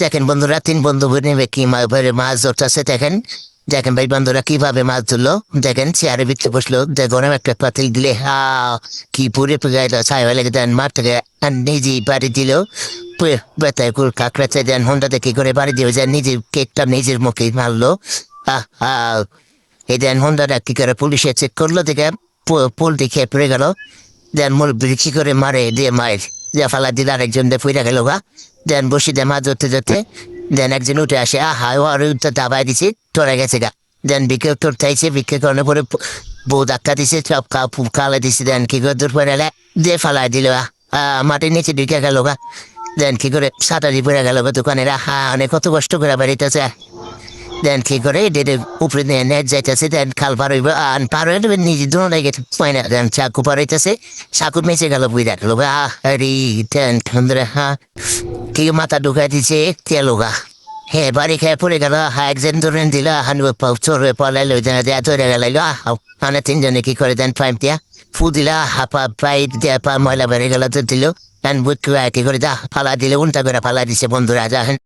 দেখেন বন্ধুরা, তিন বন্ধু নেবে কি মাছ ধরতেছে। দেখেন দেখেন ভাই বন্ধুরা কিভাবে মাছ ধরলো। দেখেন চেয়ারে ভিতরে বসলো, গরম একটা পাতিল দিলে কি পুরে গাইলো ছাই হয়ে লেগে দেন মার থেকে নিজেই বাড়ি দিল। বেতায় কুল কাকড়াতে দেন হোন্ডাতে কি করে বাড়ি দিয়ে যায়, নিজের কেকটা নিজের মুখে মারলো। আহ আহ এই দেন হোন্ডাটা কি করে পুলিশে চেক করলো, দেখে পোলট্রি খেয়ে পড়ে গেল। দেন মূল বিক্রি করে মারে দিয়ে মায়ের যে ফালা দিল, আরেকজন দিয়ে পইরা গেল গা। দেন বসি দিয়ে মাছ ধরতে ধরতে দেন একজন উঠে আসে, আর দাবাই দিছে, টরে গেছে গা। দেন বিক্রি করতে আইছে, বিক্রি করানোর পরে বউ ধাক্কা দিছে, সব কালে দিছে। দেন কি করে দূর পরে দিয়ে ফালাই দিল, মাটির নিচে ঢুকে গেল গা। দেন কি করে সাঁতারি পড়ে গেল দোকানের, অনেক কত কষ্ট করে বাড়িতেছে। দেন কি করে ডেটে উপরে নিয়ে নেট যাইতেছে। দেন খাল পার হইব, পার হয়ে দেবেন নিজে দোনো লাগে না। দেন চাকু পার হইতেছে, চাকু মেচে গেল বুঝ রাখলো আরে। দেন ধরে কি মাথা ঢুকাই দিছে তেলোগা। হ্যাঁ বাড়ি খেয়ে পড়ে গেল, একজন ধরেন দিল, চোর হয়ে পলাইলো, ধরে গেল। মানে তিনজনে কি করে দেন পাইপ দিয়া ফু দিলা, হাপা পাইপ দিয়া পা ময়লা বেড়ে গেল, তো দিল। দেন বুট কি করে ফালা দিলে, উল্টা করে ফালা দিছে বন্ধুরা।